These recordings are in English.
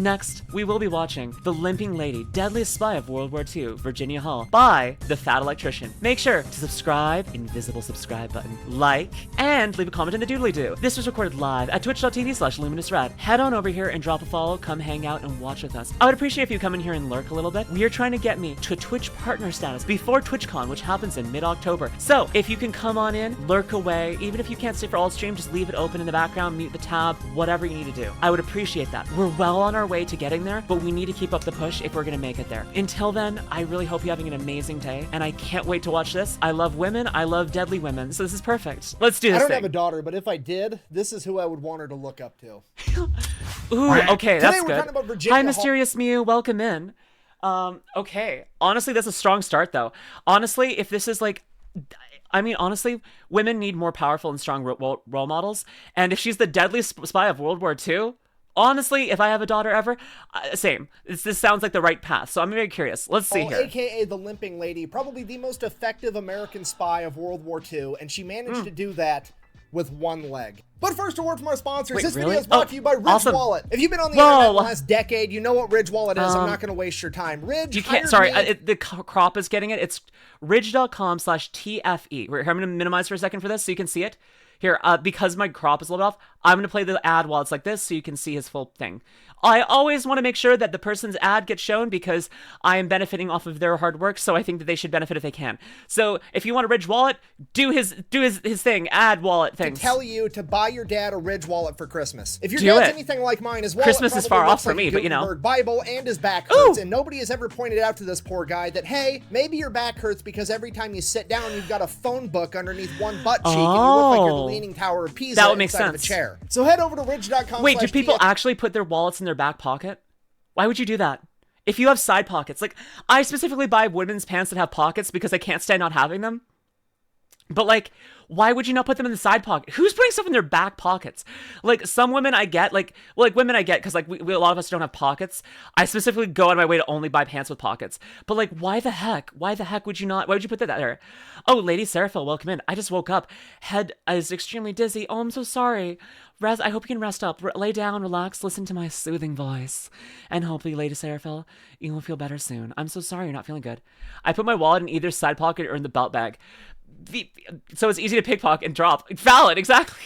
Next, we will be watching The Limping Lady, Deadliest Spy of World War II, Virginia Hall, by The Fat Electrician. Make sure to subscribe, invisible subscribe button, like, and leave a comment in the doodly-doo. This was recorded live at twitch.tv/LuminusRed. Head on over here and drop a follow, come hang out and watch with us. I would appreciate if you come in here and lurk a little bit. We are trying to get me to Twitch partner status before TwitchCon, which happens in mid-October. So, if you can come on in, lurk away, even if you can't stay for all stream, just leave it open in the background, mute the tab, whatever you need to do. I would appreciate that. We're well on our way to getting there, but we need to keep up the push if we're gonna make it there. Until then, I really hope you're having an amazing day, and I can't wait to watch this. I love women, I love deadly women, so this is perfect. Let's do this I don't thing. have a daughter, but if I did, this is who I would want her to look up to. Ooh, okay, that's Today we're good. talking about Virginia Hi, Mysterious Mew, welcome in. Okay, honestly, that's a strong start, though. Honestly, if this is like... I mean, honestly, women need more powerful and strong role models, and if she's the deadliest spy of World War II, honestly, if I have a daughter ever, same. This sounds like the right path, so I'm very curious. Let's see here. AKA the Limping Lady, probably the most effective American spy of World War II, and she managed to do that with one leg. But first, a word from our sponsors. Wait, this really? video is brought to you by Ridge Awesome. Wallet. If you've been on the internet the last decade, you know what Ridge Wallet is. I'm not going to waste your time. Ridge, you can't. Sorry, the crop is getting it. It's ridge.com/TFE. I'm going to minimize for a second for this so you can see it. Here, because my crop is a little off, I'm going to play the ad while it's like this so you can see his full thing. I always want to make sure that the person's ad gets shown because I am benefiting off of their hard work, so I think that they should benefit if they can. So if you want a Ridge wallet, do his thing, ad wallet thing. To tell you to buy your dad a Ridge wallet for Christmas. If your Do dad's it. anything like mine, his wallet Christmas is far probably off looks for like me, a but you know. Gutenberg Bible, and his back hurts, and nobody has ever pointed out to this poor guy that, hey, maybe your back hurts because every time you sit down, you've got a phone book underneath one butt cheek, and you look like you're the Leaning Tower of Pisa That would make inside of a sense. chair. So head over to ridge.com. Wait, do people actually put their wallets in their back pocket? Why would you do that? If you have side pockets, like, I specifically buy women's pants that have pockets because I can't stand not having them. But, like, why would you not put them in the side pocket? Who's putting stuff in their back pockets? Like, some women I get, women I get, because, like, a lot of us don't have pockets. I specifically go out of my way to only buy pants with pockets. But, like, why the heck? Why the heck would you not? Why would you put that there? Oh, Lady Seraphil, welcome in. I just woke up. Head is extremely dizzy. Oh, I'm so sorry. I hope you can rest up. Lay down, relax, listen to my soothing voice. And hopefully, Lady Seraphil, you will feel better soon. I'm so sorry you're not feeling good. I put my wallet in either side pocket or in the belt bag. So it's easy to pickpocket and drop. Valid, exactly.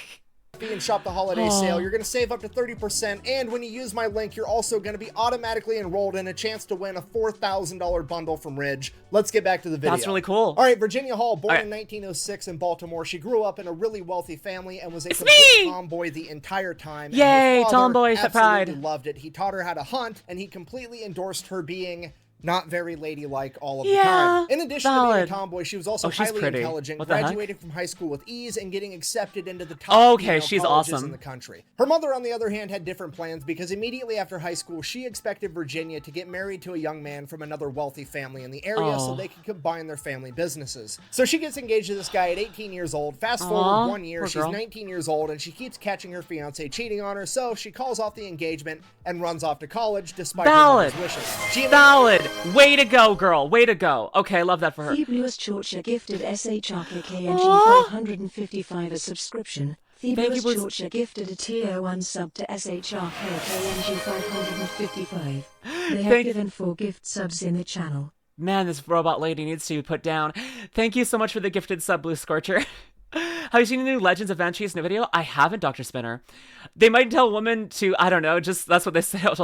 And shop the holiday sale, you're going to save up to 30%, and when you use my link, you're also going to be automatically enrolled in a chance to win a $4,000 bundle from Ridge. Let's get back to the video. That's really cool. All right, Virginia Hall, born in 1906 in Baltimore. She grew up in a really wealthy family and was a complete tomboy the entire time. Yay, and her father tomboy pride. absolutely loved it. He taught her how to hunt, and he completely endorsed her being not very ladylike all of the time. In addition to being a tomboy, she was also highly intelligent, graduating from high school with ease and getting accepted into the top female colleges in the country. Her mother, on the other hand, had different plans because immediately after high school, she expected Virginia to get married to a young man from another wealthy family in the area so they could combine their family businesses. So she gets engaged to this guy at 18 years old. Fast forward 1 year, she's 19 years old, and she keeps catching her fiance cheating on her, so she calls off the engagement and runs off to college despite her mother's wishes. Valid! Way to go, girl. Way to go. Okay, I love that for her. Thebulous Chorcha gifted SHRKKNG 555 a subscription. Thebulous Chorcha gifted a tier 1 sub to SHRKKNG 555. They have given 4 gift subs in the channel. Man, this robot lady needs to be put down. Thank you so much for the gifted sub, Blue Scorcher. Have you seen the new Legends of Banshees new video? I haven't, Dr. Spinner. They might tell a woman to, I don't know, just, that's what they say. Wait,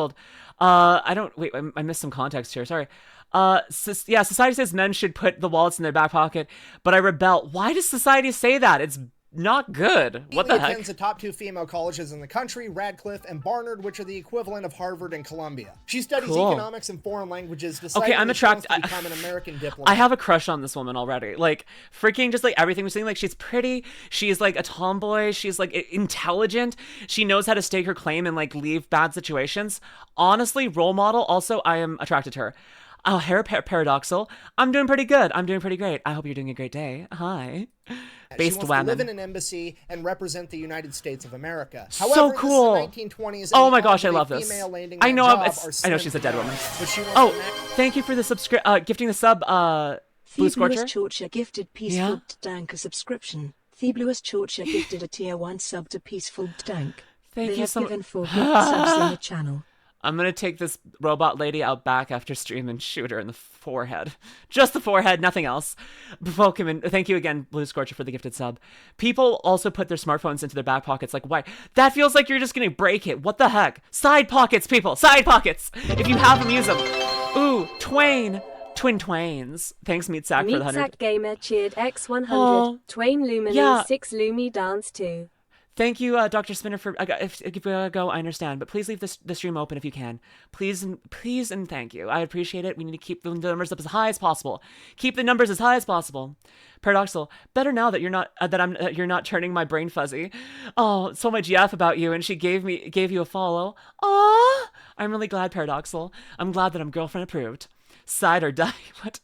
I missed some context here, sorry. Yeah, society says men should put the wallets in their back pocket, but I rebel. Why does society say that? It's not good. What the heck? Attends the top 2 female colleges in the country, Radcliffe and Barnard, which are the equivalent of Harvard and Columbia. She studies economics and foreign languages, deciding I'm attracted to become an American diplomat. I have a crush on this woman already. Like, freaking just like everything we're seeing. Like, she's pretty, she's like a tomboy, she's like intelligent, she knows how to stake her claim and like leave bad situations. Honestly, role model. Also, I am attracted to her. Oh, hair paradoxal. I'm doing pretty good. I'm doing pretty great. I hope you're doing a great day. Hi. She wants to live in an embassy and represent the United States of America. However, so cool. This is the 1920s. Oh my gosh, I love this. I know she's a dead woman. Oh, thank you for the gifting the sub, Blue Scorcher. Chorcha gifted Peaceful Dank a subscription. Thebulous Chorcha gifted a tier 1 sub to Peaceful Dank. Thank you so much. They have given 4 gift subs in the channel. I'm gonna take this robot lady out back after stream and shoot her in the forehead. Just the forehead, nothing else. Welcome in. Thank you again, Blue Scorcher, for the gifted sub. People also put their smartphones into their back pockets. Like, why? That feels like you're just gonna break it. What the heck? Side pockets, people. Side pockets. If you have them, use them. Ooh, Twain. Twin Twains. Thanks, Meatsack, for the 100. Meatsack Gamer cheered X100. Twain Luminous 6 Lumi Dance 2. Thank you, Dr. Spinner, for if you go, I understand, but please leave the stream open if you can. Please and thank you. I appreciate it. We need to keep the numbers up as high as possible. Keep the numbers as high as possible. Paradoxal. Better now that you're not turning my brain fuzzy. Oh, so my GF about you, and she gave you a follow. Aww. I'm really glad, Paradoxal. I'm glad that I'm girlfriend approved. Side or die. What?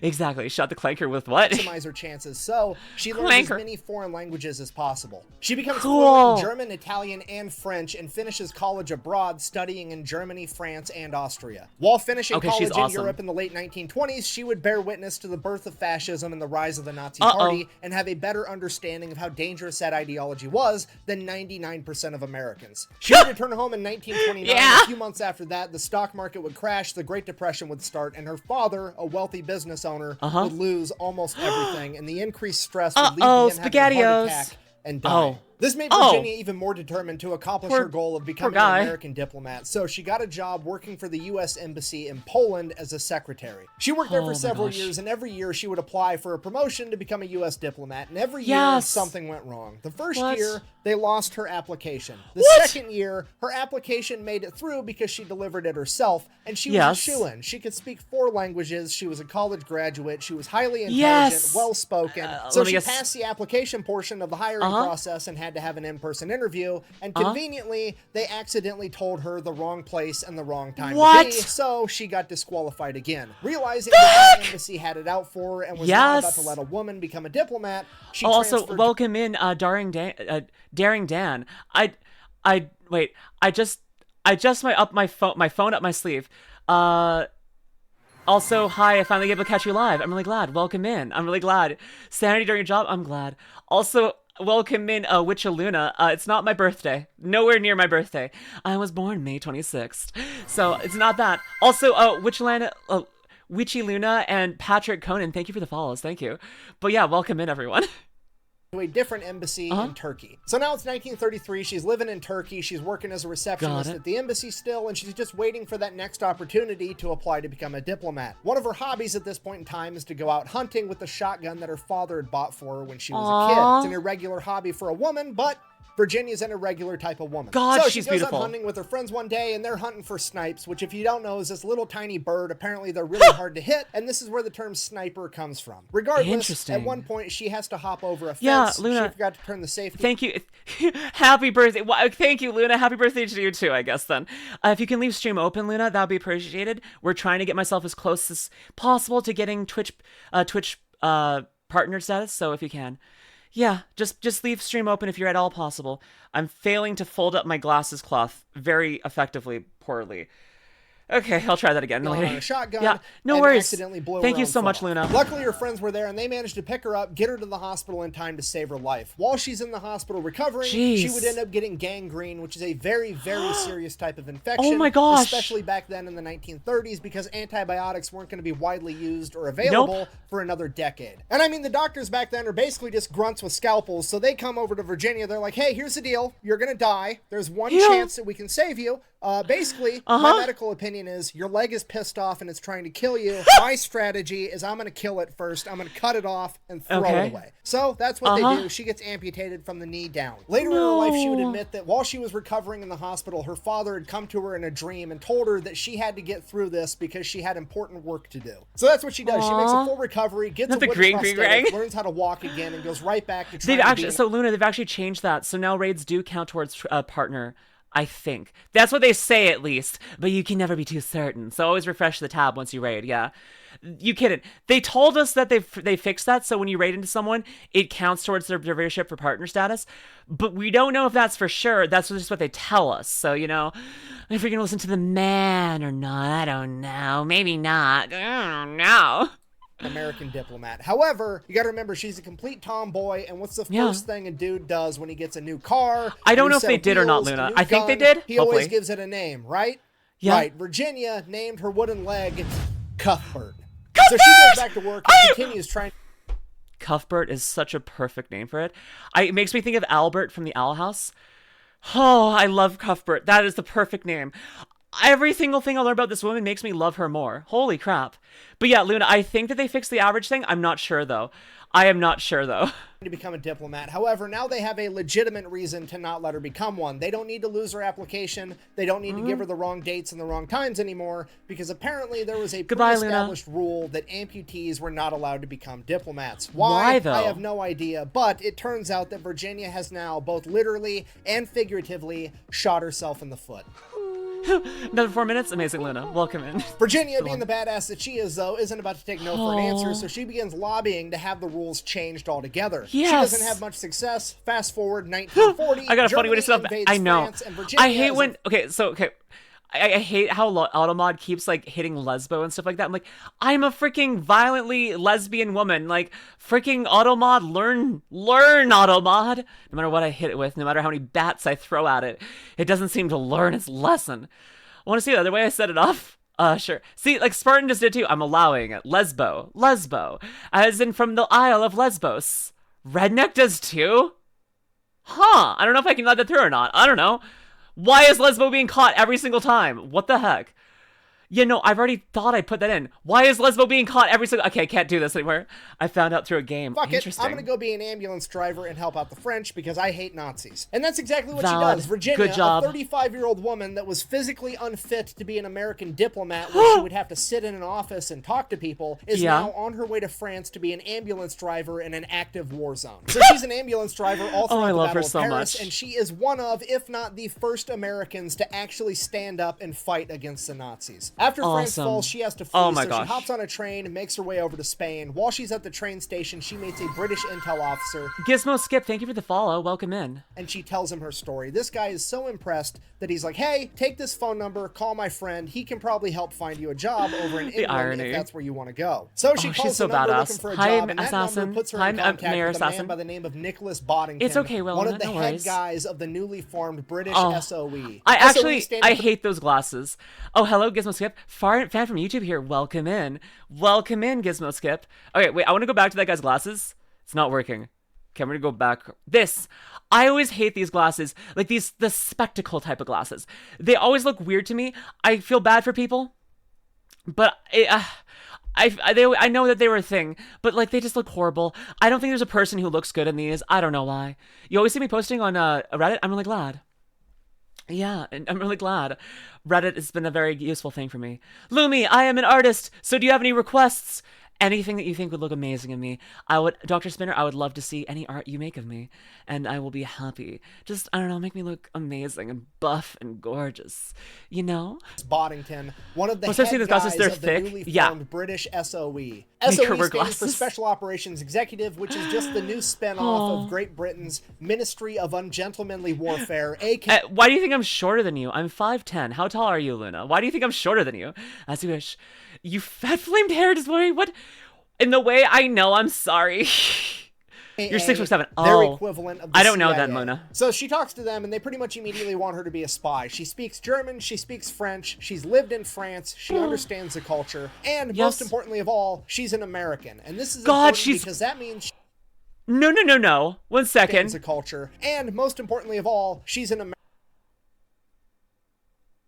Exactly. Shot the clanker with what? Maximize her chances, so she learns as many foreign languages as possible. She becomes fluent in German, Italian, and French, and finishes college abroad, studying in Germany, France, and Austria. While finishing college in Europe in the late 1920s, she would bear witness to the birth of fascism and the rise of the Nazi Party, and have a better understanding of how dangerous that ideology was than 99% of Americans. She would return home in 1929. A few months after that, the stock market would crash, the Great Depression would start, and her father, a wealthy business owner, would lose almost everything, and the increased stress would lead to him having a heart attack and die. This made Virginia even more determined to accomplish her goal of becoming an American diplomat, so she got a job working for the U.S. Embassy in Poland as a secretary. She worked there for several years, and every year she would apply for a promotion to become a U.S. diplomat, and every year something went wrong. The first year, they lost her application. The second year, her application made it through because she delivered it herself, and she was a shoo-in. She could speak 4 languages, she was a college graduate, she was highly intelligent, well-spoken, so she passed the application portion of the hiring process and had to have an in-person interview, and conveniently, they accidentally told her the wrong place and the wrong time to be, so she got disqualified again. Realizing that the embassy had it out for her and was not about to let a woman become a diplomat, she also welcome in Daring Dan. Wait. I just my phone up my sleeve. Also, hi, I finally able to catch you live. I'm really glad. Welcome in. I'm really glad. Sanity during your job? I'm glad. Also, welcome in, Witchaluna. It's not my birthday. Nowhere near my birthday. I was born May 26th. So, it's not that. Also, Witchaluna and Patrick Conan, thank you for the follows. Thank you. But yeah, welcome in, everyone. To a different embassy in Turkey. So now it's 1933, she's living in Turkey, she's working as a receptionist at the embassy still, and she's just waiting for that next opportunity to apply to become a diplomat. One of her hobbies at this point in time is to go out hunting with the shotgun that her father had bought for her when she was a kid. It's an irregular hobby for a woman, but Virginia's an irregular type of woman. So she's beautiful. Out hunting with her friends one day, and they're hunting for snipes, which if you don't know is this little tiny bird. Apparently they're really hard to hit, and this is where the term sniper comes from. Regardless, at one point she has to hop over a fence. Luna, she forgot to turn the safety. Thank you. Happy birthday. Thank you, Luna. Happy birthday to you too, I guess then. If you can leave stream open, Luna, that would be appreciated. We're trying to get myself as close as possible to getting Twitch partner status, so if you can. Yeah, just leave stream open if you're at all possible. I'm failing to fold up my glasses cloth very effectively, poorly. Okay, I'll try that again later. On a shotgun, yeah, no worries. Thank you so much, Luna. Luckily, her friends were there, and they managed to pick her up, get her to the hospital in time to save her life. While she's in the hospital recovering, she would end up getting gangrene, which is a very, very serious type of infection. Oh my gosh! Especially back then in the 1930s, because antibiotics weren't going to be widely used or available for another decade. And I mean, the doctors back then are basically just grunts with scalpels, so they come over to Virginia. They're like, hey, here's the deal. You're going to die. There's one chance that we can save you. Basically, my medical opinion is your leg is pissed off and it's trying to kill you. My strategy is I'm going to kill it first. I'm going to cut it off and throw it away. So that's what they do. She gets amputated from the knee down. Later in her life, she would admit that while she was recovering in the hospital, her father had come to her in a dream and told her that she had to get through this because she had important work to do. So that's what she does. She makes a full recovery, gets a wood prosthetic, learns how to walk again, and goes right back to trying So Luna, they've actually changed that. So now raids do count towards partner. I think. That's what they say, at least. But you can never be too certain. So always refresh the tab once you raid, yeah. You kidding. They told us that they fixed that, so when you raid into someone, it counts towards their viewership for partner status. But we don't know if that's for sure. That's just what they tell us. So, you know, if you're going to listen to the man or not, I don't know. Maybe not. I don't know. American diplomat. However, you got to remember she's a complete tomboy, and what's the first thing a dude does when he gets a new car? I don't know if they did or not, Luna. I think they did. He always gives it a name, right? Yeah. Right. Virginia named her wooden leg Cuthbert. So she goes back to work and continues trying. Cuthbert is such a perfect name for it. It makes me think of Albert from the Owl House. Oh, I love Cuthbert. That is the perfect name. Every single thing I learn about this woman makes me love her more. Holy crap. But yeah, Luna, I think that they fixed the average thing. I'm not sure, though. I am not sure, though. To become a diplomat. However, now they have a legitimate reason to not let her become one. They don't need to lose her application. They don't need to give her the wrong dates and the wrong times anymore, because apparently there was a pre-established rule that amputees were not allowed to become diplomats. Why, though? I have no idea, but it turns out that Virginia has now both literally and figuratively shot herself in the foot. Another 4 minutes? Amazing, Luna. Welcome in. Virginia, being the badass that she is, though, isn't about to take no for an answer, so she begins lobbying to have the rules changed altogether. Yes. She doesn't have much success. Fast forward 1940. I got a funny way to stop. I know. I hate when. Okay. I hate how Automod keeps like hitting lesbo and stuff like that. I'm like, I'm a freaking violently lesbian woman. Like, freaking Automod, learn Automod. No matter what I hit it with, no matter how many bats I throw at it, it doesn't seem to learn its lesson. I want to see the other way I set it off. Sure. See, like Spartan just did too. I'm allowing it. Lesbo, as in from the Isle of Lesbos. Redneck does too. Huh? I don't know if I can let that through or not. I don't know. Why is Lesbo being caught every single time? What the heck? Yeah, no, I've already thought I put that in. Why is Lesbo being caught every single... Okay, I can't do this anymore. I found out through a game. Fuck it, I'm gonna go be an ambulance driver and help out the French because I hate Nazis. And that's exactly what she does. Virginia, a 35-year-old woman that was physically unfit to be an American diplomat where she would have to sit in an office and talk to people, is now on her way to France to be an ambulance driver in an active war zone. So she's an ambulance driver all throughout the Battle of Paris, and she is one of, if not the first Americans to actually stand up and fight against the Nazis. After France falls, she has to flee, so she hops on a train and makes her way over to Spain. While she's at the train station, she meets a British intel officer. Gizmo Skip, thank you for the follow. Welcome in. And she tells him her story. This guy is so impressed that he's like, hey, take this phone number, call my friend. He can probably help find you a job over in England if that's where you want to go. So she calls the number looking for a job, and that number puts her in contact with a man by the name of Nicholas Boddington. It's okay, Will. One of the head guys of the newly formed British SOE. I hate those glasses. Oh, hello, Gizmo Skip. Fan from YouTube here. Welcome in. Welcome in, Gizmo Skip. Okay, wait, I want to go back to that guy's glasses. It's not working. Okay, I'm gonna go back. I always hate these glasses. Like the spectacle type of glasses. They always look weird to me. I feel bad for people. But I know that they were a thing, but like they just look horrible. I don't think there's a person who looks good in these. I don't know why. You always see me posting on Reddit. I'm really glad. Yeah, I'm really glad. Reddit has been a very useful thing for me. Lumi, I am an artist, so do you have any requests? Anything that you think would look amazing in me. Dr. Spinner, I would love to see any art you make of me, and I will be happy. Just, I don't know, make me look amazing and buff and gorgeous, you know? Boddington, one of the head guys of the newly formed British SOE. SOE stands for Special Operations Executive, which is just the new spin-off of Great Britain's Ministry of Ungentlemanly Warfare, aka... why do you think I'm shorter than you? I'm 5'10". How tall are you, Luna? Why do you think I'm shorter than you? As you wish. You fat-flamed-haired boy? What? In the way I know, I'm sorry. You're 6'7". Oh, their equivalent of the I don't know CIA. that, Mona. So she talks to them, and they pretty much immediately want her to be a spy. She speaks German, she speaks French, she's lived in France, she understands the culture, and most importantly of all, she's an American. And this is important because that means... No. 1 second. The culture, and most importantly of all, she's an American.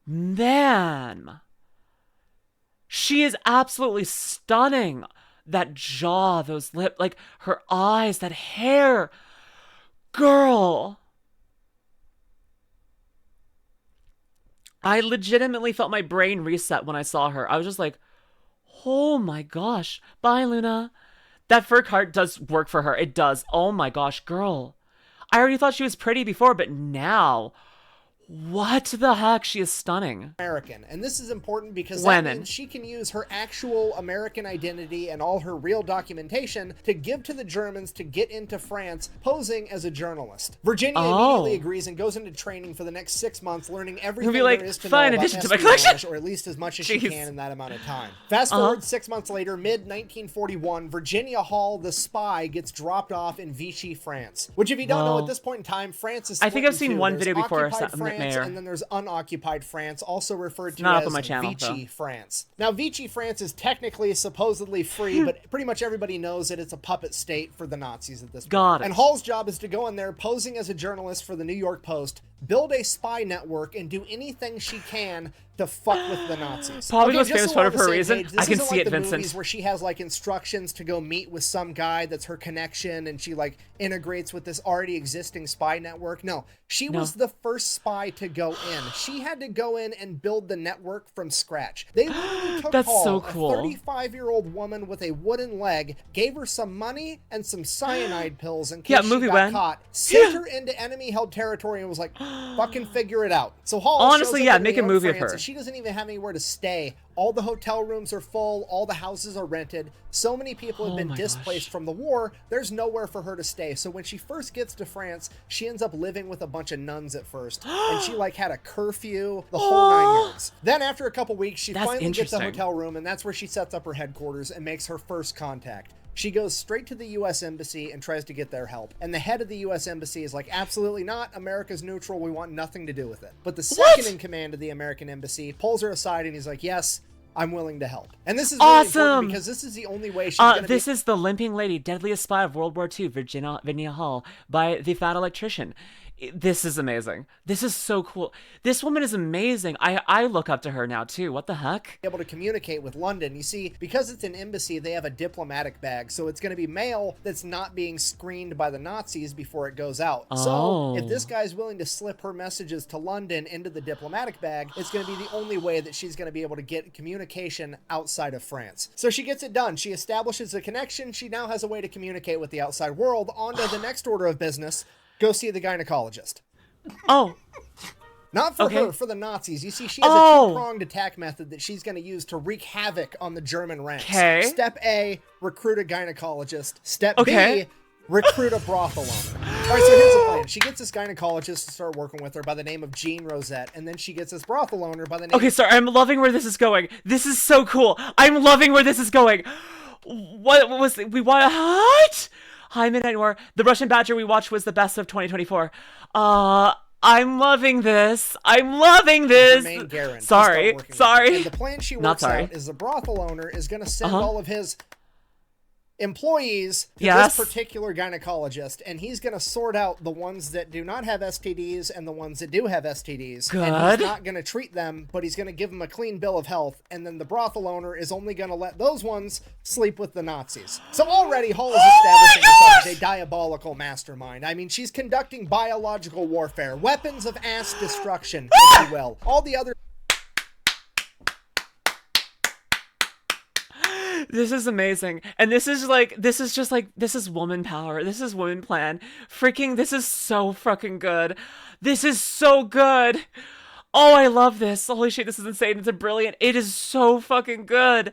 Man. She is absolutely stunning. That jaw, those lips, like her eyes, that hair. Girl. I legitimately felt my brain reset when I saw her. I was just like, oh my gosh. Bye, Luna. That fur coat does work for her. It does. Oh my gosh, girl. I already thought she was pretty before, but now... What the heck? She is stunning. American. And this is important because that means she can use her actual American identity and all her real documentation to give to the Germans to get into France, posing as a journalist. Virginia immediately agrees and goes into training for the next 6 months, learning everything there is to know about espionage, or at least as much as she can in that amount of time. Fast forward 6 months later, mid-1941, Virginia Hall, the spy, gets dropped off in Vichy, France. Which, if you don't know, at this point in time, France is split I think I've seen one video before. mayor. And then there's unoccupied France, also referred to not as up on my channel, Vichy France. Now, Vichy France is technically supposedly free, but pretty much everybody knows that it's a puppet state for the Nazis at this point. Got it. And Hall's job is to go in there, posing as a journalist for the New York Post, build a spy network, and do anything she can to fuck with the Nazis. Probably the most just famous so photo we're on the for a same reason. page, I can this see isn't it, like the Vincent. movies where she has like instructions to go meet with some guy that's her connection and she like integrates with this already existing spy network. No, she was the first spy to go in. She had to go in and build the network from scratch. They literally took That's Hall, so cool. a 35-year-old woman with a wooden leg, gave her some money and some cyanide pills in case she got caught, sent her into enemy-held territory and was like, fucking figure it out. So Hall honestly, shows up yeah, in make a Lyon, movie of France, her. and she doesn't even have anywhere to stay. All the hotel rooms are full. All the houses are rented. So many people have been displaced from the war. There's nowhere for her to stay. So when she first gets to France, she ends up living with a bunch of nuns at first. And she like had a curfew, the whole 9 yards. Then after a couple weeks, she finally gets a hotel room, and that's where she sets up her headquarters and makes her first contact. She goes straight to the U.S. Embassy and tries to get their help. And the head of the U.S. Embassy is like, absolutely not. America's neutral. We want nothing to do with it. But the second in command of the American Embassy pulls her aside and he's like, yes, I'm willing to help. And this is really important because this is the only way she's going to This is The Limping Lady, Deadliest Spy of World War II, Virginia Hall, by The Fat Electrician. This is amazing. This is so cool. This woman is amazing. I look up to her now too. What the heck? Able to communicate with London. You see, because it's an embassy, they have a diplomatic bag, so it's going to be mail that's not being screened by the Nazis before it goes out. So if this guy's willing to slip her messages to London into the diplomatic bag, it's going to be the only way that she's going to be able to get communication outside of France. So she gets it done. She establishes a connection. She now has a way to communicate with the outside world. On to the next order of business. Go see the gynecologist. Not for her, for the Nazis. You see, she has a two-pronged attack method that she's going to use to wreak havoc on the German ranks. Step A, recruit a gynecologist. Step B, recruit a brothel owner. All right, so here's the plan. She gets this gynecologist to start working with her by the name of Jean Rosette, and then she gets this brothel owner by the name sorry, I'm loving where this is going. This is so cool. I'm loving where this is going. What was we want? What? Hi, Midnight Noir. The Russian Badger we watched was the best of 2024. I'm loving this. I'm loving this. Sorry. And the plan she works out is the brothel owner is going to send all of his employees to this particular gynecologist, and he's going to sort out the ones that do not have STDs and the ones that do have STDs. And he's not going to treat them, but he's going to give them a clean bill of health, and then the brothel owner is only going to let those ones sleep with the Nazis. So already Hall is establishing herself as a diabolical mastermind. I mean, she's conducting biological warfare, weapons of ass destruction, if you will. All the other This is amazing. And this is woman power. This is woman plan. Freaking, this is so fucking good. This is so good. Oh, I love this. Holy shit, this is insane. It's brilliant. It is so fucking good.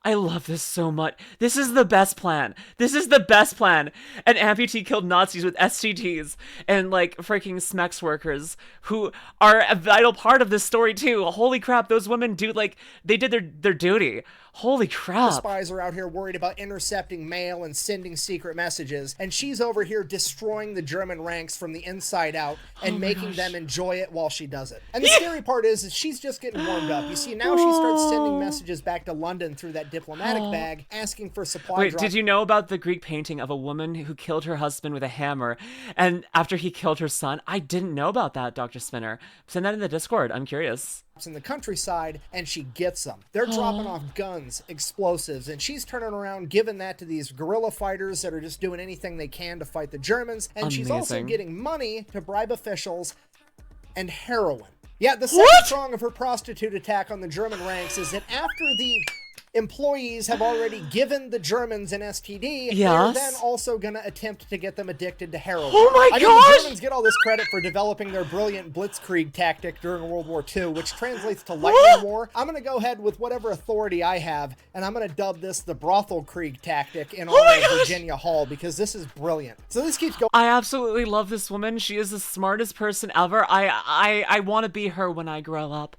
I love this so much. This is the best plan. This is the best plan. An amputee killed Nazis with STDs and like freaking SMEX workers who are a vital part of this story too. Holy crap, those women do they did their duty. Holy crap. The spies are out here worried about intercepting mail and sending secret messages, and she's over here destroying the German ranks from the inside out and making them enjoy it while she does it. And the scary part is she's just getting warmed up. You see, now she starts sending messages back to London through that diplomatic bag, asking for supply Wait, did you know about the Greek painting of a woman who killed her husband with a hammer, and after he killed her son? I didn't know about that, Dr. Spinner. Send that in the Discord. I'm curious. In the countryside, and she gets them. They're dropping off guns, explosives, and she's turning around giving that to these guerrilla fighters that are just doing anything they can to fight the Germans. And she's also getting money to bribe officials and heroin. Yeah, the second prong of her prostitute attack on the German ranks is that after the employees have already given the Germans an STD, they're then also going to attempt to get them addicted to heroin. Oh my gosh! The Germans get all this credit for developing their brilliant blitzkrieg tactic during World War II, which translates to lightning war. I'm going to go ahead with whatever authority I have, and I'm going to dub this the brothel krieg tactic in honor of Virginia Hall, because this is brilliant. So this keeps going. I absolutely love this woman. She is the smartest person ever. I want to be her when I grow up.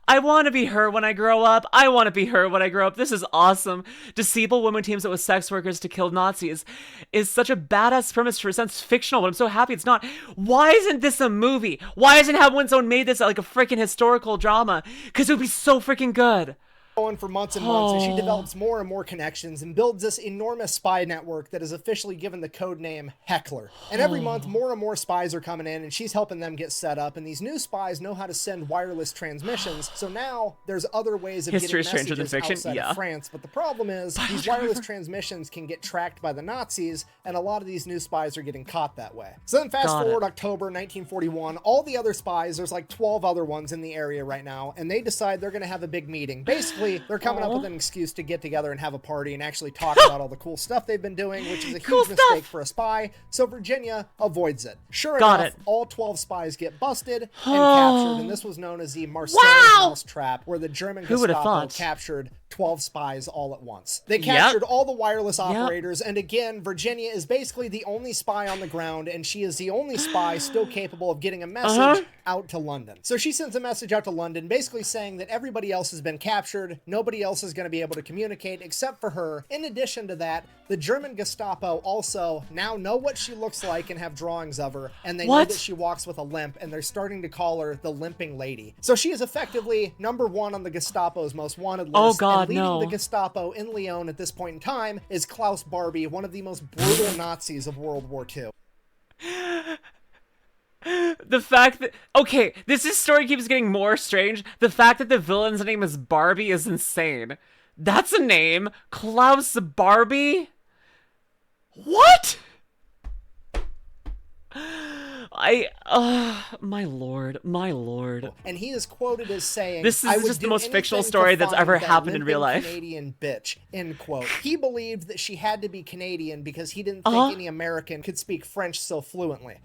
I want to be her when I grow up. I want to be her when I grow up. This is awesome. Disable women teams up with sex workers to kill Nazis is such a badass premise for a sense fictional, but I'm so happy it's not. Why isn't this a movie? Why hasn't someone made this like a freaking historical drama? Because it would be so freaking good. On for months and months, and she develops more and more connections and builds this enormous spy network that is officially given the code name Heckler. And every month, more and more spies are coming in, and she's helping them get set up, and these new spies know how to send wireless transmissions, so now there's other ways of History getting stranger than messages fiction. outside Yeah. of France, but the problem is these wireless transmissions can get tracked by the Nazis, and a lot of these new spies are getting caught that way. So then fast forward October 1941, all the other spies, there's like 12 other ones in the area right now, and they decide they're going to have a big meeting. Basically, they're coming up with an excuse to get together and have a party and actually talk about all the cool stuff they've been doing, which is a huge mistake for a spy, so Virginia avoids it. Sure enough, all 12 spies get busted and captured, and this was known as the Marseille mouse trap, where the German Gestapo captured 12 spies all at once. They captured all the wireless operators, and again, Virginia is basically the only spy on the ground, and she is the only spy still capable of getting a message out to London. So she sends a message out to London, basically saying that everybody else has been captured, nobody else is going to be able to communicate except for her. In addition to that, the German Gestapo also now know what she looks like and have drawings of her, and they know that she walks with a limp, and they're starting to call her the Limping Lady. So she is effectively #1 on the Gestapo's most wanted list. And leading the Gestapo in Lyon at this point in time is Klaus Barbie, one of the most brutal Nazis of World War II. The fact that, okay, this story keeps getting more strange. The fact that the villain's name is Barbie is insane. That's a name. Klaus Barbie? What? My lord. And he is quoted as saying, "This is just the most fictional story that's ever happened in real life." Canadian bitch, end quote. He believed that she had to be Canadian because he didn't think any American could speak French so fluently.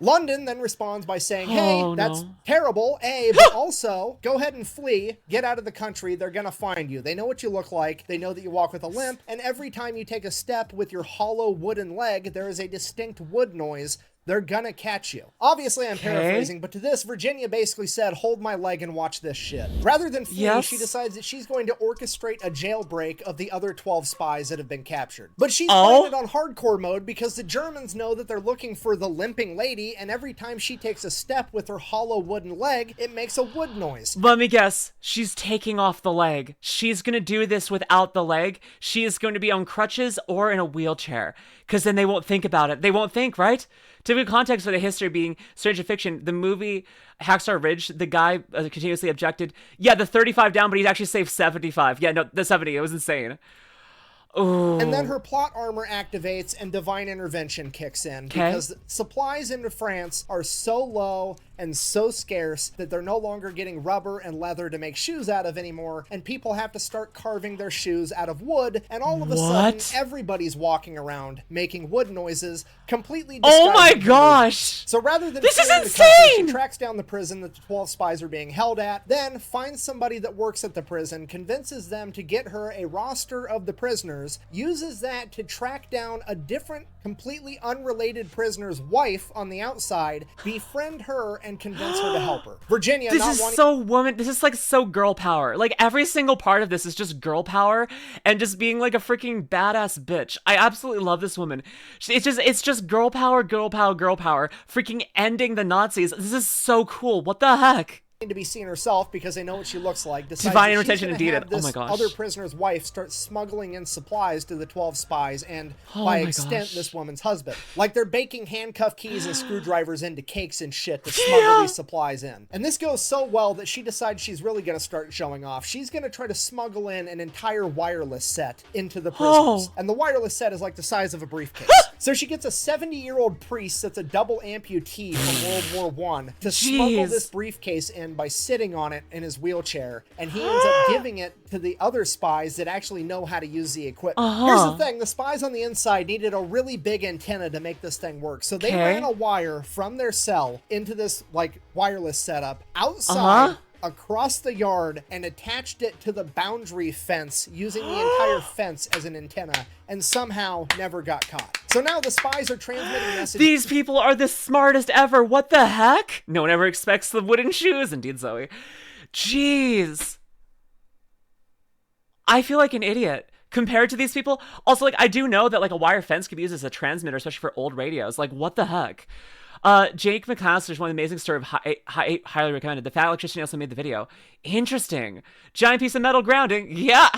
London then responds by saying, hey, that's terrible, A, but also, go ahead and flee, get out of the country, they're gonna find you. They know what you look like, they know that you walk with a limp, and every time you take a step with your hollow wooden leg, there is a distinct wood noise. They're gonna catch you. Obviously, I'm paraphrasing, but to this, Virginia basically said, hold my leg and watch this shit. Rather than flee, she decides that she's going to orchestrate a jailbreak of the other 12 spies that have been captured. But she's playing it on hardcore mode because the Germans know that they're looking for the Limping Lady, and every time she takes a step with her hollow wooden leg, it makes a wood noise. Let me guess. She's taking off the leg. She's gonna do this without the leg. She is going to be on crutches or in a wheelchair. Because then they won't think about it. They won't think, right? To give context for the history being stranger fiction, the movie Hacksaw Ridge, the guy continuously objected, yeah, the 35 down, but he'd actually saved 75. Yeah, no, the 70. It was insane. Ooh. And then her plot armor activates and divine intervention kicks in because supplies into France are so low and so scarce that they're no longer getting rubber and leather to make shoes out of anymore, and people have to start carving their shoes out of wood, and all of a sudden everybody's walking around making wood noises, completely oh my gosh. So rather than this is insane, country, she tracks down the prison that the 12 spies are being held at, then finds somebody that works at the prison, convinces them to get her a roster of the prisoners, uses that to track down a different, completely unrelated prisoner's wife on the outside, befriend her, and convince her to help her. Virginia, this is like so girl power. Like every single part of this is just girl power and just being like a freaking badass bitch. I absolutely love this woman. It's just girl power, girl power, girl power. Freaking ending the Nazis. This is so cool. What the heck? To be seen herself because they know what she looks like. Divine intervention indeed. Oh my gosh. Other prisoner's wife starts smuggling in supplies to the 12 spies and by extent this woman's husband. Like they're baking handcuff keys and screwdrivers into cakes and shit to smuggle these supplies in. And this goes so well that she decides she's really going to start showing off. She's going to try to smuggle in an entire wireless set into the prisons. And the wireless set is like the size of a briefcase. So she gets a 70-year-old priest that's a double amputee from World War I to smuggle this briefcase in by sitting on it in his wheelchair, and he ends up giving it to the other spies that actually know how to use the equipment. Here's the thing, the spies on the inside needed a really big antenna to make this thing work, so they ran a wire from their cell into this like wireless setup outside across the yard and attached it to the boundary fence using the entire fence as an antenna, and somehow never got caught. So now the spies are transmitting messages. These people are the smartest ever. What the heck? No one ever expects the wooden shoes. Indeed, Zoe. Jeez. I feel like an idiot compared to these people. Also, like, I do know that, like, a wire fence could be used as a transmitter, especially for old radios. Like, what the heck? Jake McMaster's one of the amazing story of highly recommended. The fat electrician also made the video. Interesting. Giant piece of metal grounding. Yeah.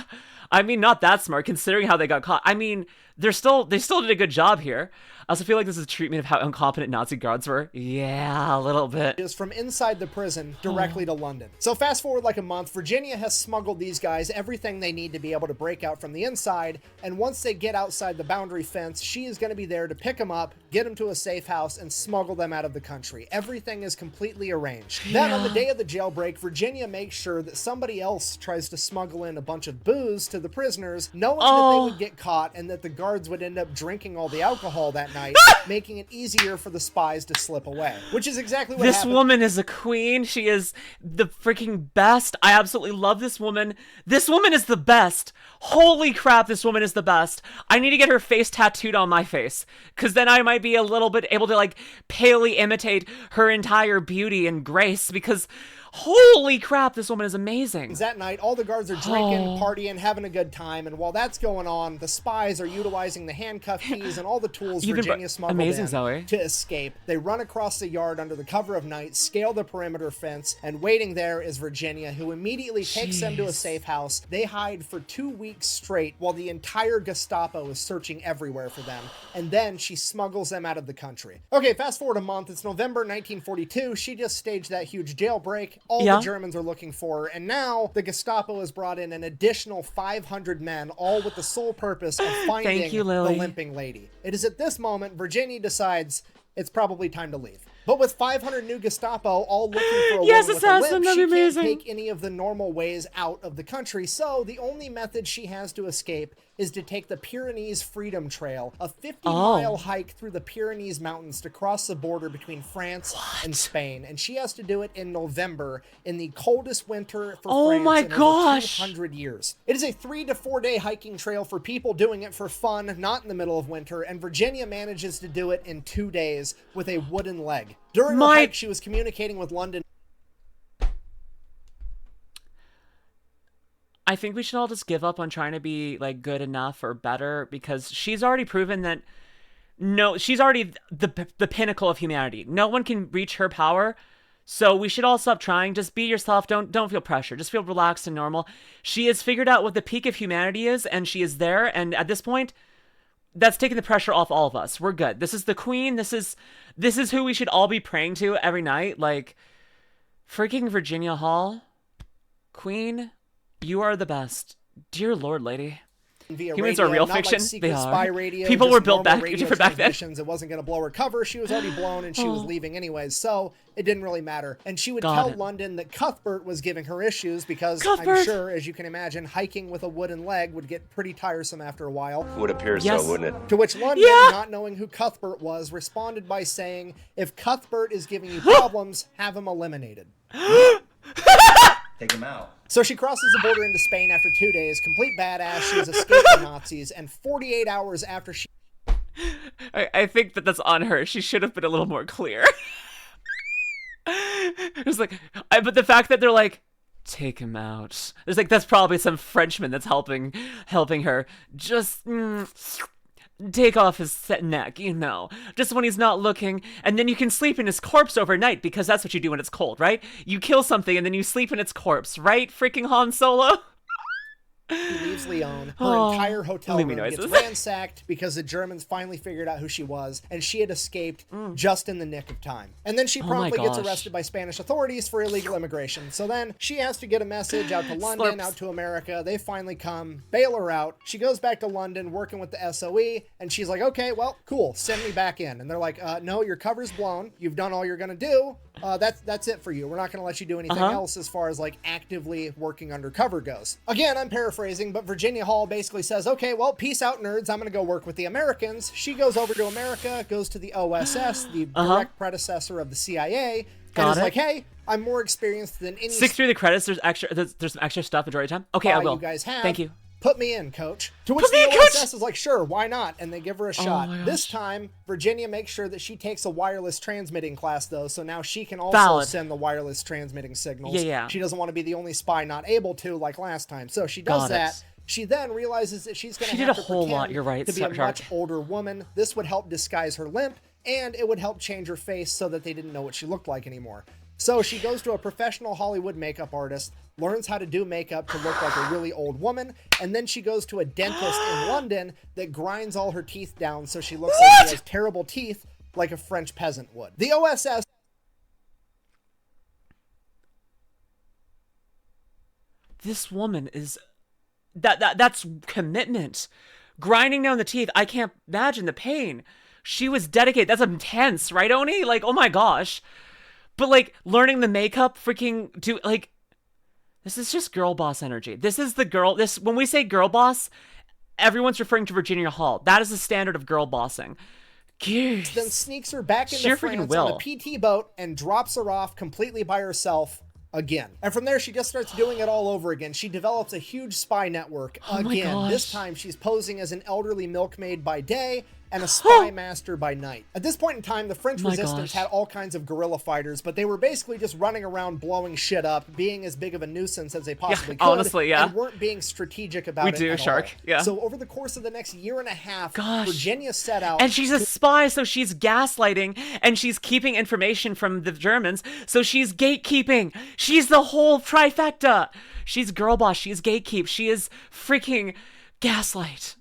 I mean, not that smart considering how they got caught. I mean, they still did a good job here. I also feel like this is a treatment of how incompetent Nazi guards were. Yeah, a little bit. Is from inside the prison directly to London. So fast forward like a month, Virginia has smuggled these guys everything they need to be able to break out from the inside, and once they get outside the boundary fence, she is going to be there to pick them up, get them to a safe house, and smuggle them out of the country. Everything is completely arranged. Then on the day of the jailbreak, Virginia makes sure that somebody else tries to smuggle in a bunch of booze to the prisoners, knowing that they would get caught and that the guards would end up drinking all the alcohol that night, making it easier for the spies to slip away, which is exactly what happened. This woman is a queen. She is the freaking best. I absolutely love this woman. This woman is the best. Holy crap, this woman is the best. I need to get her face tattooed on my face, because then I might be a little bit able to, like, palely imitate her entire beauty and grace, because holy crap, this woman is amazing. That night, all the guards are drinking, partying, having a good time, and while that's going on, the spies are utilizing the handcuff keys and all the tools Virginia smuggled in to escape. They run across the yard under the cover of night, scale the perimeter fence, and waiting there is Virginia, who immediately takes them to a safe house. They hide for 2 weeks straight while the entire Gestapo is searching everywhere for them, and then she smuggles them out of the country. Okay, fast forward a month. It's November 1942. She just staged that huge jailbreak. All the Germans are looking for her, and now the Gestapo has brought in an additional 500 men, all with the sole purpose of finding the Limping lady. It is at this moment Virginia decides it's probably time to leave. But with 500 new Gestapo all looking for a woman with a limp, she can't take any of the normal ways out of the country, so the only method she has to escape is to take the Pyrenees Freedom Trail, a 50-mile hike through the Pyrenees Mountains to cross the border between France and Spain. And she has to do it in November, in the coldest winter for France in over 200 years. It is a 3 to 4 day hiking trail for people doing it for fun, not in the middle of winter, and Virginia manages to do it in 2 days with a wooden leg. During the hike, she was communicating with London. I think we should all just give up on trying to be, like, good enough or better, because she's already proven that she's already the pinnacle of humanity. No one can reach her power, so we should all stop trying. Just be yourself. Don't feel pressure. Just feel relaxed and normal. She has figured out what the peak of humanity is, and she is there, and at this point, that's taking the pressure off all of us. We're good. This is the queen. This is who we should all be praying to every night. Like, freaking Virginia Hall. Queen, you are the best. Dear Lord, lady. Humans are real fiction. Like they are. Radio, people were built back then. It wasn't going to blow her cover. She was already blown and she was leaving anyways, so it didn't really matter. And she would tell London that Cuthbert was giving her issues because I'm sure, as you can imagine, hiking with a wooden leg would get pretty tiresome after a while. It would appear so, wouldn't it? To which London, not knowing who Cuthbert was, responded by saying, if Cuthbert is giving you problems, have him eliminated. Take him out. So she crosses the border into Spain after 2 days, complete badass. She has escaped the Nazis, and 48 hours after she... I think that's on her. She should have been a little more clear. It's like, but the fact that they're like, take him out. There's like, that's probably some Frenchman that's helping her. Just... take off his neck, just when he's not looking, and then you can sleep in his corpse overnight, because that's what you do when it's cold, right? You kill something and then you sleep in its corpse, right, freaking Han Solo? She leaves Lyon. Her entire hotel room gets ransacked because the Germans finally figured out who she was, and she had escaped just in the nick of time. And then she promptly gets arrested by Spanish authorities for illegal immigration. So then she has to get a message out to London, out to America. They finally come, bail her out. She goes back to London working with the SOE, and she's like, okay, well, cool, send me back in. And they're like, no, your cover's blown. You've done all you're gonna do. That's it for you. We're not going to let you do anything else as far as like actively working undercover goes. Again, I'm paraphrasing, but Virginia Hall basically says, okay, well, peace out, nerds. I'm going to go work with the Americans. She goes over to America, goes to the OSS, the direct predecessor of the CIA, and is like, hey, I'm more experienced than any... Stick through the credits. There's some extra stuff majority of the time. Okay, I will. You guys have. Thank you. Put me in, coach. To which the OSS is like, sure, why not? And they give her a shot. This time, Virginia makes sure that she takes a wireless transmitting class, though, so now she can also send the wireless transmitting signals. She doesn't want to be the only spy not able to, like last time. So she does that. She then realizes that she's going to have to pretend to be a much older woman. This would help disguise her limp, and it would help change her face so that they didn't know what she looked like anymore. So she goes to a professional Hollywood makeup artist, learns how to do makeup to look like a really old woman, and then she goes to a dentist in London that grinds all her teeth down so she looks like she has terrible teeth like a French peasant would. The OSS... This woman is... That's commitment. Grinding down the teeth, I can't imagine the pain. She was dedicated. That's intense, right, Oni? Like, oh my gosh. But, like, learning the makeup, freaking do, like, this is just girl boss energy. This is the girl, when we say girl boss, everyone's referring to Virginia Hall. That is the standard of girl bossing. Jeez. Then sneaks her back into France on a PT boat and drops her off completely by herself again. And from there, she just starts doing it all over again. She develops a huge spy network again. This time, she's posing as an elderly milkmaid by day and a spy master by night. At this point in time, the French resistance had all kinds of guerrilla fighters, but they were basically just running around blowing shit up, being as big of a nuisance as they possibly could, honestly, and weren't being strategic about it at all. Yeah. So over the course of the next year and a half, Virginia set out... And she's a spy, so she's gaslighting, and she's keeping information from the Germans, so she's gatekeeping. She's the whole trifecta. She's girl boss, she's gatekeep, she is freaking gaslight.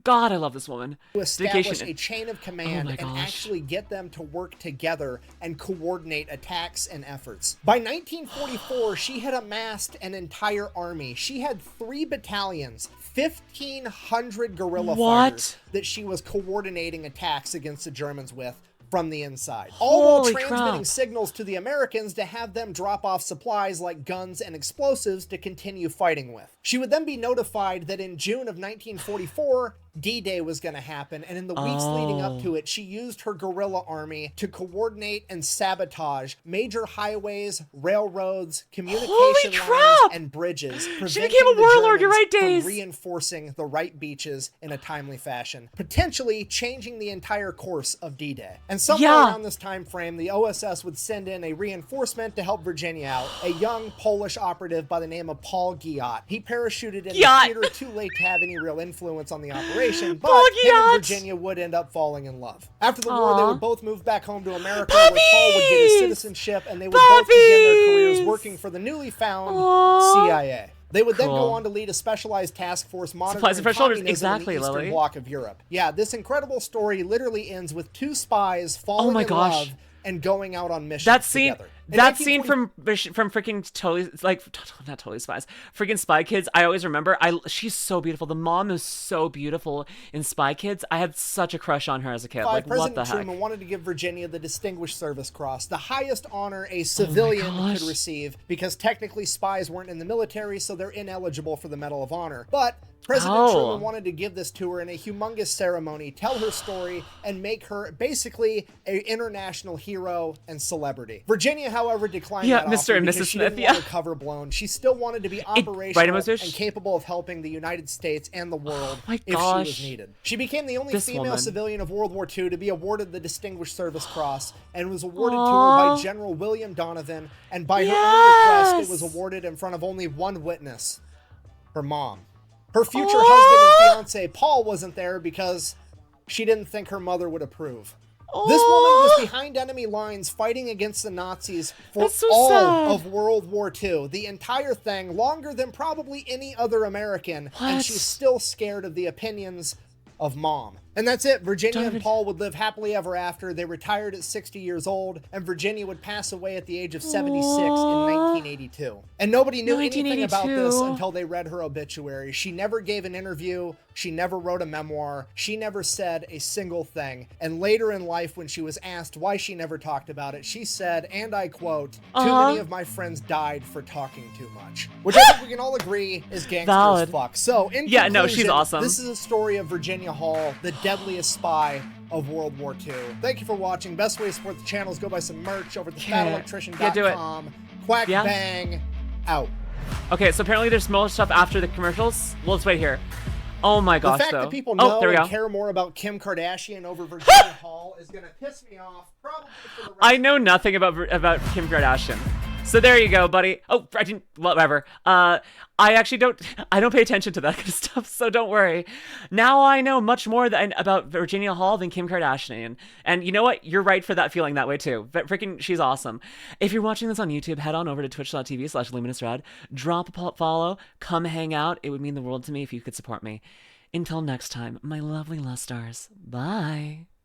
God, I love this woman. To establish a chain of command and actually get them to work together and coordinate attacks and efforts. By 1944, she had amassed an entire army. She had 3 battalions, 1,500 guerrilla fighters that she was coordinating attacks against the Germans with from the inside. All while transmitting signals to the Americans to have them drop off supplies like guns and explosives to continue fighting with. She would then be notified that in June of 1944, D-Day was going to happen, and in the weeks leading up to it, she used her guerrilla army to coordinate and sabotage major highways, railroads, communication lines, and bridges. She became a warlord, you're right, Days. Reinforcing the right beaches in a timely fashion, potentially changing the entire course of D-Day. And somewhere around this time frame, the OSS would send in a reinforcement to help Virginia out, a young Polish operative by the name of Paul Giat. He parachuted in the theater too late to have any real influence on the operation, but him and Virginia would end up falling in love. After the war, they would both move back home to America, where Paul would get his citizenship, and they would both begin their careers working for the newly found CIA. They would then go on to lead a specialized task force monitoring communism in the Eastern Bloc of Europe. Yeah, this incredible story literally ends with 2 spies falling in love and going out on missions together. That scene from freaking Totally, like, not Totally Spies, freaking Spy Kids, I always remember. She's so beautiful. The mom is so beautiful in Spy Kids. I had such a crush on her as a kid. Like, what the heck? President Truman wanted to give Virginia the Distinguished Service Cross, the highest honor a civilian could receive, because technically spies weren't in the military, so they're ineligible for the Medal of Honor. But President Truman wanted to give this to her in a humongous ceremony, tell her story, and make her basically an international hero and celebrity. Virginia, however, declined that offer because she didn't want her cover blown. She still wanted to be operational and capable of helping the United States and the world if she was needed. She became the only female civilian of World War II to be awarded the Distinguished Service Cross, and was awarded to her by General William Donovan, and by her own request, it was awarded in front of only one witness, her mom. Her future husband and fiance, Paul, wasn't there because she didn't think her mother would approve. This woman was behind enemy lines fighting against the Nazis for all of World War II. The entire thing, longer than probably any other American, and she's still scared of the opinions of Mom. And that's it. Virginia and Paul would live happily ever after. They retired at 60 years old, and Virginia would pass away at the age of 76 in 1982. And nobody knew anything about this until they read her obituary. She never gave an interview. She never wrote a memoir. She never said a single thing. And later in life, when she was asked why she never talked about it, she said, and I quote, "Too many of my friends died for talking too much." Which I think we can all agree is gangster as fuck. So, in conclusion, she's awesome. This is a story of Virginia Hall, the deadliest spy of World War II. Thank you for watching. Best way to support the channel is go buy some merch over at thefatelectrician.com. Quack bang out. Okay, so apparently there's more stuff after the commercials. Well, let's wait here. Oh my gosh, the fact though. that people know there we and go. care more about Kim Kardashian over Virginia Hall is gonna piss me off. Probably for the rest I know nothing about Kim Kardashian. So there you go, buddy. Oh, I didn't. Whatever. I actually don't. I don't pay attention to that kind of stuff. So don't worry. Now I know much more about Virginia Hall than Kim Kardashian. And you know what? You're right for that feeling that way too. But freaking, she's awesome. If you're watching this on YouTube, head on over to twitch.tv/LuminusRed. Drop a follow. Come hang out. It would mean the world to me if you could support me. Until next time, my lovely lust stars. Bye.